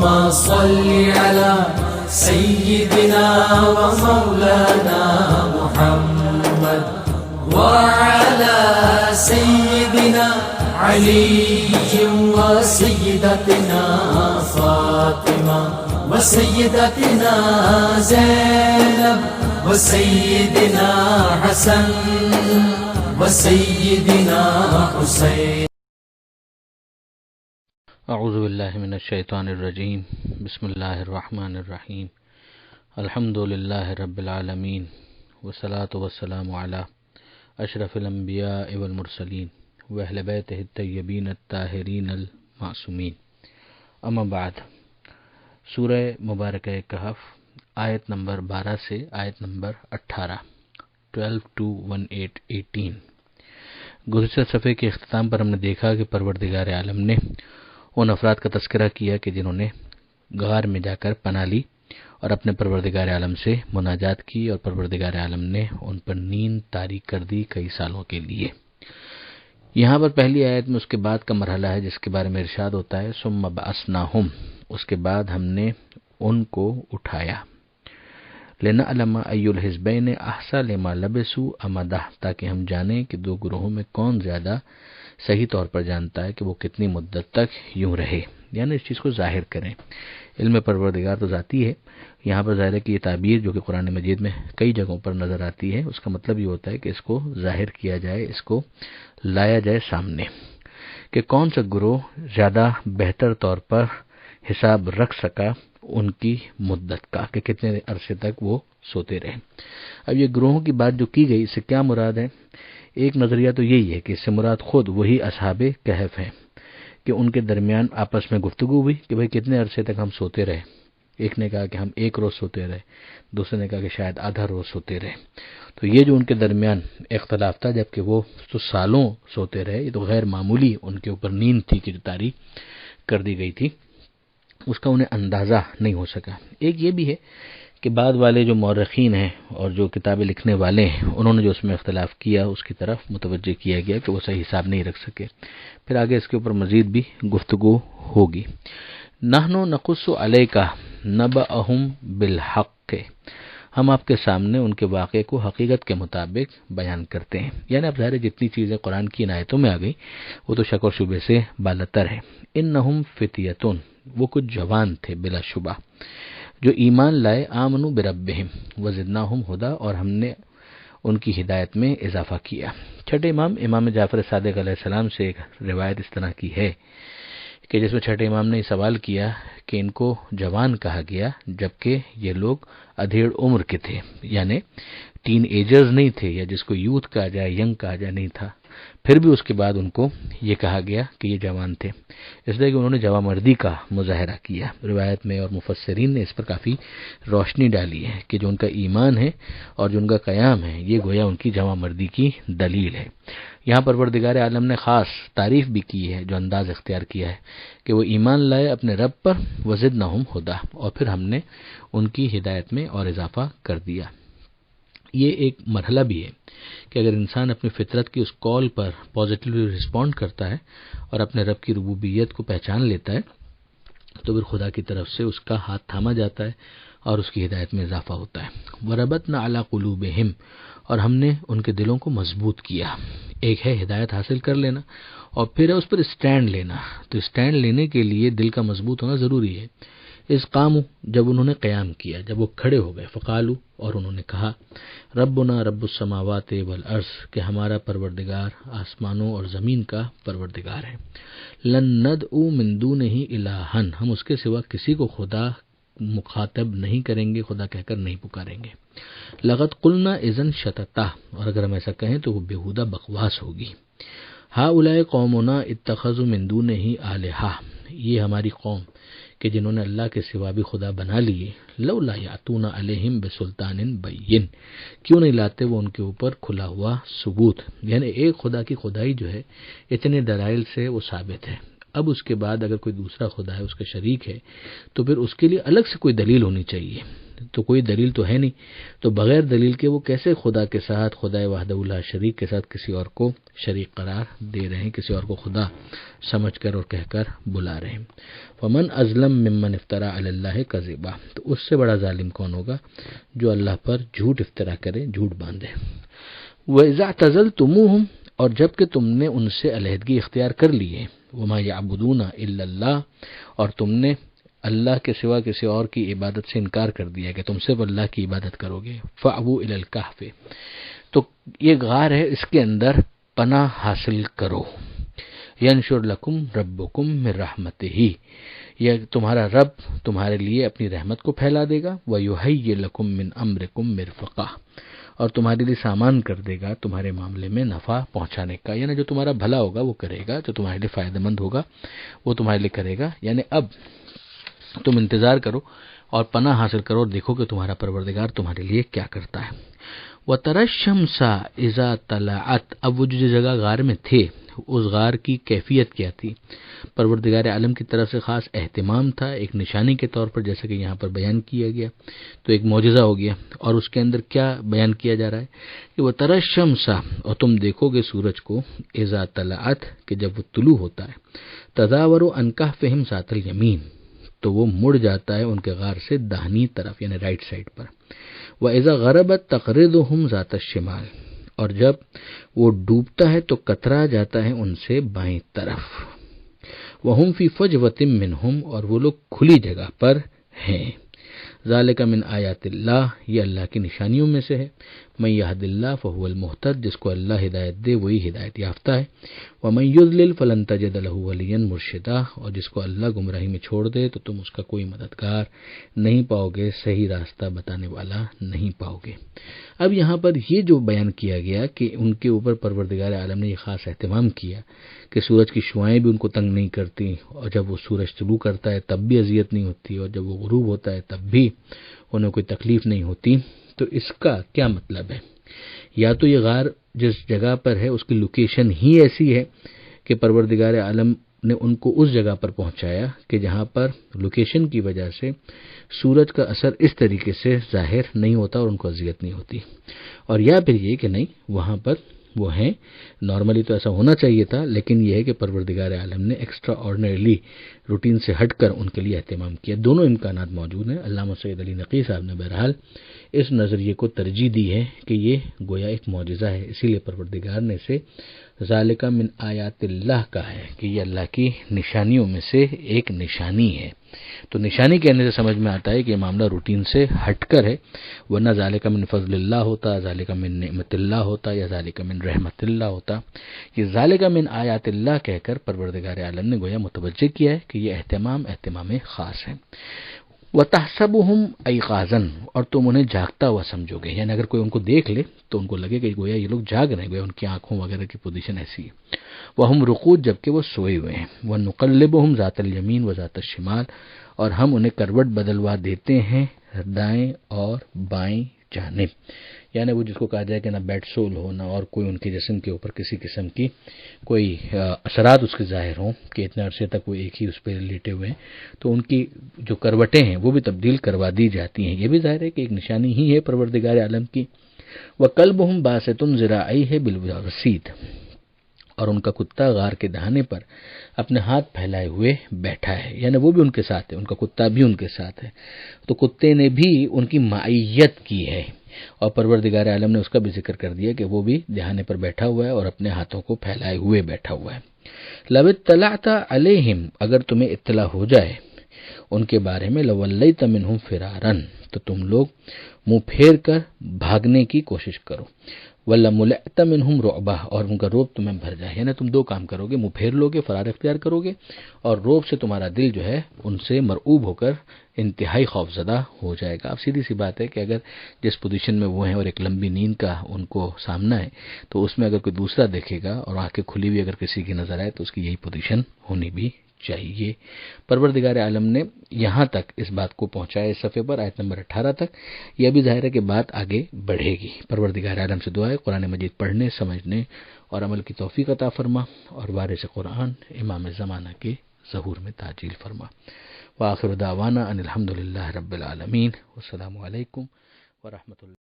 صل على سيدنا ومولانا محمد وعلى سيدنا علي وسيدتنا فاطمة وسيدتنا زينب وسيدنا حسن وسيدنا حسين. اعوذ باللہ من الشیطان الرجیم. بسم اللہ الرحمن الرحیم. الحمد للہ رب العالمین والصلاة والسلام علی اشرف الانبیاء والمرسلین واہل بیتہ الطیبین الطاہرین المعصومین. اما بعد. سورہ مبارکہ کہف آیت نمبر 12 سے آیت نمبر 18 12 to 18. گزشتہ صفحے کے اختتام پر ہم نے دیکھا کہ پروردگار عالم نے ان افراد کا تذکرہ کیا کہ جنہوں نے غار میں جا کر پناہ لی اور اپنے پروردگار عالم سے مناجات کی، اور پروردگار عالم نے ان پر نیند طاری کر دی کئی سالوں کے لیے. یہاں پر پہلی آیت میں اس کے بعد کا مرحلہ ہے جس کے بارے میں ارشاد ہوتا ہے ثم بعثناہم، اس کے بعد ہم نے ان کو اٹھایا. لنعلم ای الحزبین احصی لما لبثوا امدا، تاکہ ہم جانیں کہ دو گروہوں میں کون زیادہ صحیح طور پر جانتا ہے کہ وہ کتنی مدت تک یوں رہے، یعنی اس چیز کو ظاہر کریں. علم پروردگار تو ذاتی ہے. یہاں پر ظاہر ہے کہ یہ تعبیر جو کہ قرآن مجید میں کئی جگہوں پر نظر آتی ہے، اس کا مطلب یہ ہوتا ہے کہ اس کو ظاہر کیا جائے، اس کو لایا جائے سامنے کہ کون سا گروہ زیادہ بہتر طور پر حساب رکھ سکا ان کی مدت کا، کہ کتنے عرصے تک وہ سوتے رہے. اب یہ گروہوں کی بات جو کی گئی، اس سے کیا مراد ہے؟ ایک نظریہ تو یہی ہے کہ اس سے مراد خود وہی اصحاب کہف ہیں کہ ان کے درمیان آپس میں گفتگو ہوئی کہ بھئی کتنے عرصے تک ہم سوتے رہے. ایک نے کہا کہ ہم ایک روز سوتے رہے، دوسرے نے کہا کہ شاید آدھا روز سوتے رہے. تو یہ جو ان کے درمیان اختلاف تھا، جبکہ وہ تو سالوں سوتے رہے، یہ تو غیر معمولی ان کے اوپر نیند تھی کہ جو طاری کر دی گئی تھی، اس کا انہیں اندازہ نہیں ہو سکا. ایک یہ بھی ہے کہ بعد والے جو مورخین ہیں اور جو کتابیں لکھنے والے ہیں، انہوں نے جو اس میں اختلاف کیا اس کی طرف متوجہ کیا گیا کہ وہ صحیح حساب نہیں رکھ سکے. پھر آگے اس کے اوپر مزید بھی گفتگو ہوگی. نحن نقص علیک نبأہم بالحق، ہم آپ کے سامنے ان کے واقعے کو حقیقت کے مطابق بیان کرتے ہیں. یعنی اب ظاہر جتنی چیزیں قرآن کی آیتوں میں آ گئی وہ تو شک و شبے سے بالاتر ہے. انہم فتیتون، وہ کچھ جوان تھے بلا شبہ جو ایمان لائے، آمنوا بربہم وزدناہم ہدی، اور ہم نے ان کی ہدایت میں اضافہ کیا. چھٹے امام جعفر صادق علیہ السلام سے ایک روایت اس طرح کی ہے کہ جس میں چھٹے امام نے سوال کیا کہ ان کو جوان کہا گیا جبکہ یہ لوگ ادھیڑ عمر کے تھے، یعنی ٹین ایجرز نہیں تھے، یا جس کو یوتھ کہا جائے، ینگ کہا جائے نہیں تھا. پھر بھی اس کے بعد ان کو یہ کہا گیا کہ یہ جوان تھے، اس لیے کہ انہوں نے جوان مردی کا مظاہرہ کیا. روایت میں اور مفسرین نے اس پر کافی روشنی ڈالی ہے کہ جو ان کا ایمان ہے اور جو ان کا قیام ہے، یہ گویا ان کی جوان مردی کی دلیل ہے. یہاں پروردگار عالم نے خاص تعریف بھی کی ہے، جو انداز اختیار کیا ہے کہ وہ ایمان لائے اپنے رب پر، وزدناہم ہدی، اور پھر ہم نے ان کی ہدایت میں اور اضافہ کر دیا. یہ ایک مرحلہ بھی ہے کہ اگر انسان اپنی فطرت کی اس کال پر پازیٹیولی رسپونڈ کرتا ہے اور اپنے رب کی ربوبیت کو پہچان لیتا ہے تو پھر خدا کی طرف سے اس کا ہاتھ تھاما جاتا ہے اور اس کی ہدایت میں اضافہ ہوتا ہے. وَرَبَطْنَا عَلَى قُلُوبِهِمْ، اور ہم نے ان کے دلوں کو مضبوط کیا. ایک ہے ہدایت حاصل کر لینا اور پھر ہے اس پر اسٹینڈ لینا. تو اسٹینڈ لینے کے لیے دل کا مضبوط ہونا ضروری ہے. اس قامو، جب انہوں نے قیام کیا، جب وہ کھڑے ہو گئے، فقالو، اور انہوں نے کہا ربنا رب السماوات والارض، کہ ہمارا پروردگار آسمانوں اور زمین کا پروردگار ہے. لن ندعو من دونہ الہا، ہم اس کے سوا کسی کو خدا مخاطب نہیں کریں گے، خدا کہہ کر نہیں پکاریں گے. لقد قلنا اذا شططا، اور اگر ہم ایسا کہیں تو وہ بیہودہ بکواس ہوگی. ہؤلاء قومنا اتخذوا من دونہ الہا، یہ ہماری قوم کہ جنہوں نے اللہ کے سوا بھی خدا بنا لیے. لولا یاتون علیہم بسلطان بین، کیوں نہیں لاتے وہ ان کے اوپر کھلا ہوا ثبوت. یعنی ایک خدا کی خدائی جو ہے اتنے دلائل سے وہ ثابت ہے، اب اس کے بعد اگر کوئی دوسرا خدا ہے، اس کا شریک ہے، تو پھر اس کے لیے الگ سے کوئی دلیل ہونی چاہیے، تو کوئی دلیل تو ہے نہیں، تو بغیر دلیل کے وہ کیسے خدا کے ساتھ، خدا وحدہ لا شریک کے ساتھ کسی اور کو شریک قرار دے رہے ہیں، کسی اور کو خدا سمجھ کر اور کہہ کر بلا رہے ہیں۔ فمن ازلم ممن افترا علی اللہ کذبا، تو اس سے بڑا ظالم کون ہوگا جو اللہ پر جھوٹ افترا کرے، جھوٹ باندھے۔ وَإِذَا اعْتَزَلْتُمُوهُمْ، اور جب کہ تم نے ان سے علیحدگی اختیار کر لی ہے، وَمَا يَعْبُدُونَ إِلَّا اللَّهَ، اور تم نے اللہ کے سوا کسی اور کی عبادت سے انکار کر دیا کہ تم صرف اللہ کی عبادت کرو گے، فَأْوُوا إِلَى الْكَهْفِ، تو یہ غار ہے، اس کے اندر پناہ حاصل کرو، يَنشُرْ لَكُمْ رَبُّكُمْ مِنْ رَحْمَتِهِ، یہ تمہارا رب تمہارے لیے اپنی رحمت کو پھیلا دے گا، وَيُهَيِّئْ لَكُمْ مِنْ أَمْرِكُمْ مِرْفَقًا، اور تمہارے لیے سامان کر دے گا تمہارے معاملے میں نفع پہنچانے کا، یعنی جو تمہارا بھلا ہوگا وہ کرے گا، جو تمہارے لیے فائدہ مند ہوگا وہ تمہارے لیے کرے گا، یعنی اب تم انتظار کرو اور پناہ حاصل کرو اور دیکھو کہ تمہارا پروردگار تمہارے لیے کیا کرتا ہے۔ وَتَرَى الشَّمْسَ إِذَا طَلَعَتْ، اب وہ جو جگہ غار میں تھے اس غار کی کیفیت کیا تھی؟ پروردگار عالم کی طرف سے خاص اہتمام تھا، ایک نشانی کے طور پر، جیسے کہ یہاں پر بیان کیا گیا، تو ایک معجزہ ہو گیا، اور اس کے اندر کیا بیان کیا جا رہا ہے کہ وَتَرَى الشَّمْسَ، اور تم دیکھو گے سورج کو، إِذَا طَلَعَتْ، کہ جب وہ طلوع ہوتا ہے، تَزَاوَرُ عَنْ كَهْفِهِمْ ذَاتَ الْيَمِينِ، تو وہ مڑ جاتا ہے ان کے غار سے داہنی طرف، یعنی رائٹ سائڈ پر، وَإِذَا غَرَبَتْ تَقْرِضُهُمْ ذَاتَ الشِّمَالِ، اور جب وہ ڈوبتا ہے تو کترا جاتا ہے ان سے بائیں طرف، وَهُمْ فِي فَجْوَةٍ مِّنْهُمْ، اور وہ لوگ کھلی جگہ پر ہیں، ذَلِكَ مِنْ آیاتِ اللَّهِ، یہ اللہ کی نشانیوں میں سے ہے، مَن يَهْدِ اللَّهُ فَهُوَ الْمُهْتَدِ، جس کو اللہ ہدایت دے وہی ہدایت یافتہ ہے، وَمَن يُضْلِلْ فَلَن تَجِدَ لَهُ وَلِيًّا مُرْشِدًا، اور جس کو اللہ گمراہی میں چھوڑ دے تو تم اس کا کوئی مددگار نہیں پاؤ گے، صحیح راستہ بتانے والا نہیں پاؤ گے۔ اب یہاں پر یہ جو بیان کیا گیا کہ ان کے اوپر پروردگار عالم نے یہ خاص اہتمام کیا کہ سورج کی شعائیں بھی ان کو تنگ نہیں کرتی، اور جب وہ سورج طلوع کرتا ہے تب بھی اذیت نہیں ہوتی، اور جب وہ غروب ہوتا ہے تب بھی انہیں کوئی تکلیف نہیں ہوتی، تو اس کا کیا مطلب ہے؟ یا تو یہ غار جس جگہ پر ہے اس کی لوکیشن ہی ایسی ہے کہ پروردگار عالم نے ان کو اس جگہ پر پہنچایا کہ جہاں پر لوکیشن کی وجہ سے سورج کا اثر اس طریقے سے ظاہر نہیں ہوتا اور ان کو اذیت نہیں ہوتی، اور یا پھر یہ کہ نہیں وہاں پر وہ ہیں، نارملی تو ایسا ہونا چاہیے تھا، لیکن یہ ہے کہ پروردگار عالم نے ایکسٹرا آرڈنریلی روٹین سے ہٹ کر ان کے لیے اہتمام کیا۔ دونوں امکانات موجود ہیں۔ علامہ سید علی نقی صاحب نے بہرحال اس نظریے کو ترجیح دی ہے کہ یہ گویا ایک معجزہ ہے، اسی لیے پروردگار نے اسے ذالک من آیات اللہ کہا ہے کہ یہ اللہ کی نشانیوں میں سے ایک نشانی ہے۔ تو نشانی کہنے سے سمجھ میں آتا ہے کہ یہ معاملہ روٹین سے ہٹ کر ہے، ورنہ ذالک من فضل اللہ ہوتا، ذالک من نعمت اللہ ہوتا، یا ذالک من رحمت اللہ ہوتا۔ یہ ذالک من آیات اللہ کہہ کر پروردگار عالم نے گویا متوجہ کیا ہے کہ یہ اہتمام خاص ہے۔ وَتَحْسَبُهُمْ أَيْقَاظًا، اور تم انہیں جاگتا ہوا سمجھو گے، یعنی اگر کوئی ان کو دیکھ لے تو ان کو لگے کہ گویا یہ لوگ جاگ رہے ہیں، گویا ان کی آنکھوں وغیرہ کی پوزیشن ایسی ہے۔ وَهُمْ رُقُودٌ، جبکہ وہ سوئے ہوئے ہیں۔ وَنُقَلِّبُهُمْ ذَاتَ الْيَمِينِ وَذَاتَ الشِّمَالِ، اور ہم انہیں کروٹ بدلوا دیتے ہیں دائیں اور بائیں جانب، یعنی وہ جس کو کہا جائے کہ نہ بیڈ سول ہو، نہ اور کوئی ان کے جسم کے اوپر کسی قسم کی کوئی اثرات اس کے ظاہر ہوں کہ اتنے عرصے تک وہ ایک ہی اس پہ لیٹے ہوئے ہیں، تو ان کی جو کروٹیں ہیں وہ بھی تبدیل کروا دی جاتی ہیں۔ یہ بھی ظاہر ہے کہ ایک نشانی ہی ہے پروردگار عالم کی۔ وَقَلْبُهُمْ بَاسِطٌ ذِرَاعَيْهِ بِالْوَسِيدِ، اور ان کا کتا غار کے دہانے پر اپنے ہاتھ پھیلائے ہوئے بیٹھا ہے، یعنی وہ بھی ان کے ساتھ ہے، ان کا کتا بھی ان کے ساتھ ہے، تو کتے نے بھی ان کی معیت کی ہے، اور پروردگار عالم نے اس کا بھی ذکر کر دیا کہ وہ بھی دہانے پر بیٹھا ہوا ہے اور اپنے ہاتھوں کو پھیلائے ہوئے بیٹھا ہوا ہے۔ لَوِ اطَّلَعْتَ عَلَيْهِمْ، اگر تمہیں اطلاع ہو جائے ان کے بارے میں، لَوَلَّيْتَ مِنْهُمْ فِرَارًا، تو تم لوگ منہ پھیر کر بھاگنے کی کوشش کرو، وَلَمُلِئْتَ مِنْهُمْ رُعْبًا، اور ان کا روب تمہیں بھر جائے، یعنی تم دو کام کرو گے، منہ پھیر لوگے، فرار اختیار کرو گے، اور روب سے تمہارا دل جو ہے ان سے مرعوب ہو کر انتہائی خوفزدہ ہو جائے گا۔ اب سیدھی سی بات ہے کہ اگر جس پوزیشن میں وہ ہیں اور ایک لمبی نیند کا ان کو سامنا ہے، تو اس میں اگر کوئی دوسرا دیکھے گا اور آنکھیں کھلی ہوئی اگر کسی کی نظر آئے تو اس کی یہی پوزیشن ہونی بھی چاہیے۔ پروردگار عالم نے یہاں تک اس بات کو پہنچایا اس صفحے پر آیت نمبر 18 تک، یہ بھی ظاہر ہے کہ بات آگے بڑھے گی۔ پروردگار عالم سے دعا ہے قرآن مجید پڑھنے، سمجھنے اور عمل کی توفیق عطا فرما، اور وارث قرآن امام زمانہ کے ظہور میں تعجیل فرما۔ وآخر دعوانا ان الحمد للہ رب العالمین، والسلام علیکم ورحمۃ اللہ۔